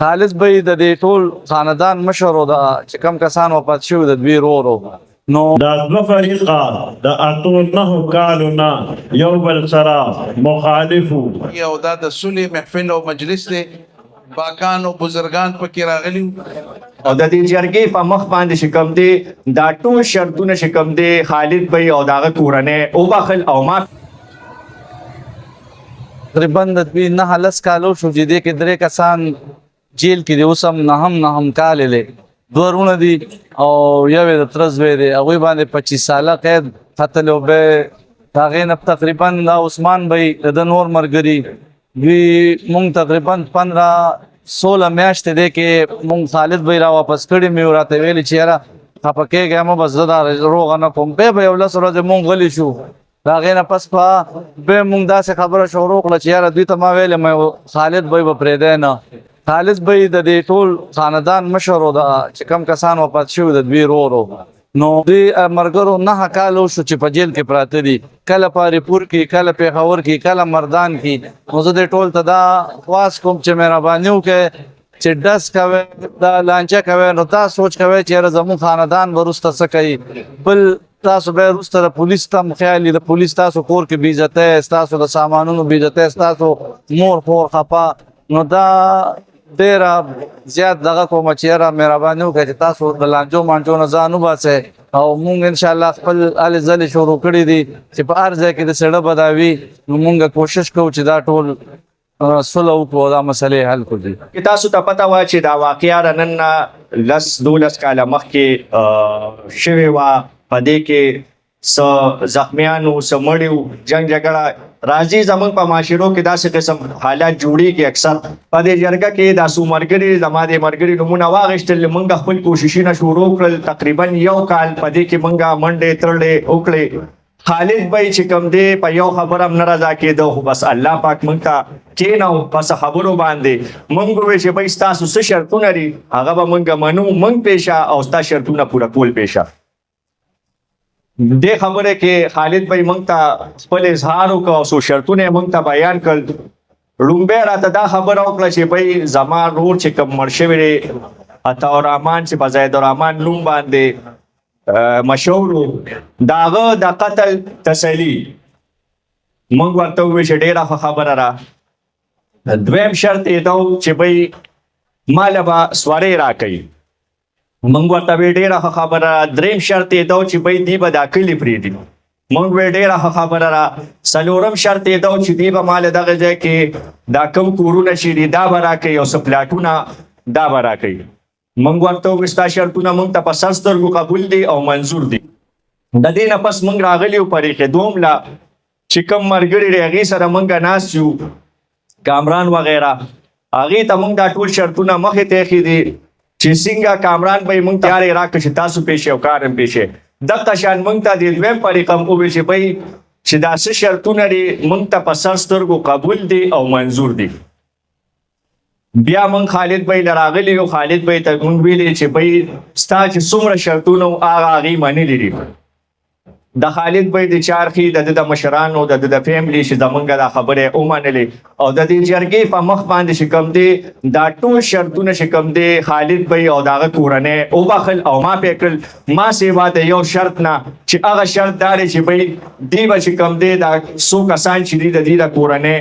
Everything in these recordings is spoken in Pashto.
خالد به د دې ټول خاندان مشر او د چې کوم کسان وفات شوي د دوی ورور نو دا دوه فریقه د اتو 9 کالو نه یو بل سره مخالف وو. او دا د صلح محفل او مجلس دی، پاکان او بزرگان پکې راغلي او د دې جرګې په مخ باندې چې کوم دی دا ټول شرطونه چې کوم دی خالد بی او دغه کورنۍ وبخل او ما تقریبا د دوی 9 کالو شو چې دې کې 3 کسان جیل کې دي، اوس هم نه کال لري، دوه ورونه دي او یو د تر زوی دی، هغوی باندې 25 ساله قید قتل او به هغې نه تقریبا دا عثمان بی د نور ملګري دوی مونږ تقریبا 15-16 میاشتې دی کې مونږ خالد بی را واپس کړي، مې راته ویلي چې یاره خفه کېږئ مه، بس زه دا روغه نه کوم. بیا به 11 ورځې مونږ غلي شو، د هغې نه پس بیا مونږ داسې خبره شروع کړه چې یاره دوی ته ما ویلې خالد بی به پرېږدی نه. خالد بی د دې ټول خاندان مشر او د چې کوم کسان وفات شوي د دوی ورور نو دوی ملګرو 9 کال شو چې په جیل کې پراته دي، کله په اریپور کې، کله پېښور کې، کله مردان کې. نو زه دې ټول ته دا خواست کوم چې مهرباني وکړئ چې ډز کوئ، دا لانجه کوئ، نو تا سوچ کوئ چې یاره زموږ خاندان به وروسته څه کوي، بل تاسو بیا وروسته د پولیس ته خیال د پولیس تاسو کور کې بېعزتۍ، ستاسو د سامانونو بېعزتۍ، ستاسو مور خور خفه، نو دا ډېره زیات دغه کومه چې یاره مهرباني وکړئ چې تاسو د لانجو مانجو نه ځان وباسئ. او مونږ انشاءالله خپل هلې ځلې شروع کړي دي چې په هر ځای کې د سړه به دا وي، نو مونږ کوشش کوو چې دا ټول صلح وکړو او دا مسلې حل کړو. تاسو ته پته وه چې دا واقعه د نن نه 10-12 کاله مخکې شوې وه، په دې کې څه زخمیانو، څه مړي، جنګ جګړه راځي. زموږ په معاشرو کې داسې قسم حالات جوړېږي. اکثر په دې جرګه کې دا څو ملګري زما د ملګري نومونه واخیستل، موږ خپل کوششونه شروع کړل. تقریبا 1 کال په دې کې موږ منډې ترړې وکړې. خالد بی چې کوم دی په یو خبره هم نه رضا کېده، خو بس الله پاک موږ ته کېناو په څه خبرو باندې. موږ وویل چې بی ستاسو څه شرطونه دي هغه به موږ منو، موږ پیشه او ستا شرطونه پوره کول پیشه. دې خبره کې خالد بی موږ ته خپل اظهار وکړ او څو شرطونه یې موږ ته بیان کړل. لومبی راته دا خبره وکړه چې بی زما ورور چې کوم مړ شوی دی عطاالرحمن چې په ضید الرحمن نوم باندې مشهور و، د هغه د قتل تسلي. موږ ورته وویل چې ډېره ښه خبره ده. دویم شرط یې دا و چې بی ماله به سواری راکوي. موږ ورته ویل ډېره ښه خبره ده. دریم شرط یې دا و چې بی دی به دا کلي پرېږدي. موږ ویل ډېره ښه خبره ده. څلورم شرط یې دا و چې دی به ماله دغه ځای کې دا کوم کورونه چې دي دا به راکوي او څه پلاټونه دا به راکوي. موږ ورته وویل ستا شرطونه موږ ته په سر سترګو قبول دي او منظور دي. د دې نه پس موږ راغلي وو په ریښېدوم له چې کوم ملګري دی هغې سره موږ ناست یو، کامران وغیره، هغې ته موږ دا ټول شرطونه مخې ته ایښي دي چې څنګه کامران به یې موږ ته یارې راکړه چې تاسو پیښې او کار هم پیښې. دغه شان موږ ته د دویم فریق هم وویل چې بی چې دا څه شرطونه دي موږ ته په سر سترګو قبول دي او منظور دي. بیا موږ خالد بی له راغلي یو، خالد بی ته موږ ویلې چې بی ستا چې څومره شرطونه هغه هغې منلي دي. د خالد بی د چارخي د مشرانو د فیملی چې زمونږ دا خبرې ومنلې او د دې جرګې په مخ باندې چې کوم دی دا ټول شرطونه چې کوم دی خالد بی او دغه کورنۍ وبخل او ما پې کړل. ما سیوا د یو شرط نه چې هغه شرط دا دی چې بی دی به چې کوم دی دا څو کسان چې دي د دې د کورنۍ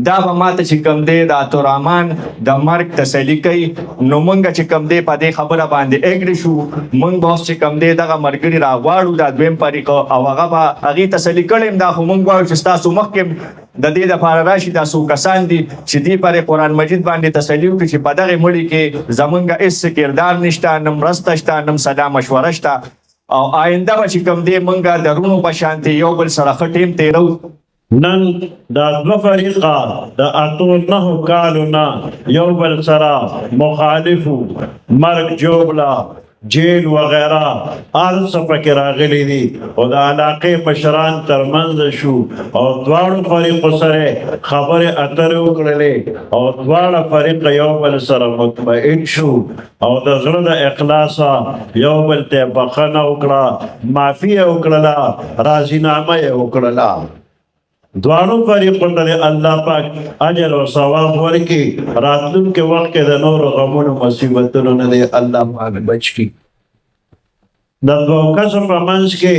دا به ماته چې کوم دی د عطاالرحمن د مرګ تسلي کوي. نو موږ چې کوم دی په دې خبره باندې اګري شو. موږ به اوس چې کوم دی دغه ملګري راغواړو دا دویم فریق او هغه به هغې تسلي کړی دا خو موږ غواړو چې ستاسو مخکې د دې دپاره راشي دا څو کسان دي چې دې پرې قرآن مجید باندې تسلي وکړي چې په دغې مړي کې زمونږ هېڅ کردار نشته، نه مرسته شته، نه سلا مشوره شته او آینده به چې کوم دی موږ د رونو په شانتې یو بل سره ښه ټیم تېرو. نن دا دوه فریقه د اتو 9 کالو نه یو بل سره مخالف وو، مرګ جوړله جیل وغیره هر څه پکې راغلي دي او د علاقې مشران ترمنځ شو او دواړو فریقو سره خبرې اترې وکړلې او دواړه فریق یو بل سره مطمئن شو او د زړه د اخلاصه یو بل ته بخښنه وکړه، معافي یې وکړله، راضینامه یې وکړله. دوانو فریقونو ته الله پاک اجر او ثواب ورکړي راتلونکي وخت کې د نورو غمونو مصیبتونو نه دی الله پاک بچ کړي د دوه کسو په منځ کې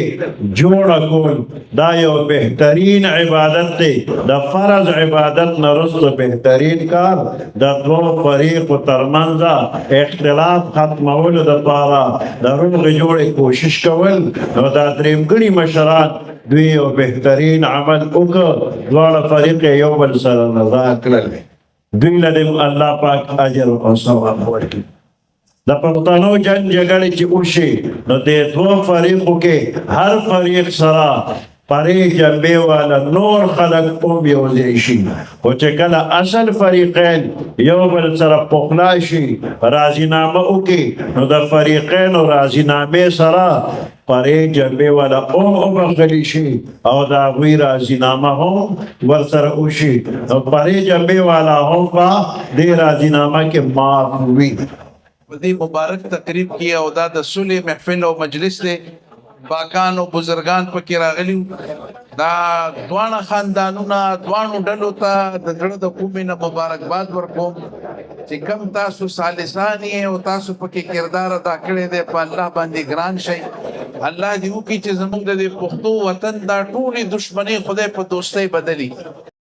جوړه کول دا یو بهترین عبادت دی د فرض عبادت نه وروسته بهترین کار د دوه فریقو ترمنځ اختلاف ختمولو دپاره د روغې جوړې کوشش کول نو دا درېمګړي مشران دوی یو بهترین عمل وکړ دواړه فریق یې یو بل سره رضا کړل دوی له دې الله پاک اجر او ثواب ورکړي د پښتنو جنګ جګړې چې وشي نو د دوه فریقو کې هر فریق سره پرې جنبې والا نور خلک هم یو ځای شي خو چې کله اصل فریقین یو بل سره پخلا شي راضینامه وکړي نو د فریقینو راضینامې سره پرې جنبې والا هم وبخښلی شي او د هغوی راضینامه هم ورسره وشي نو پرې جنبې والا هم به دې راضینامه کې معاف وي په دې مبارک تقریب کې او دا د صلح محفل او مجلس دی پاکان او بزرگان پکې راغلي دا دوانه خاندانونه دوانو ډلو ته د زړه د کومې نه مبارکباد ورکوم چې کم تاسو سالسان یې او تاسو پکې کردار ادا کړی دی په الله باندې ګران شئ الله دې وکړي چې زموږ د دې پښتو وطن دا ټولې دشمنۍ خدای په دوستۍ بدلي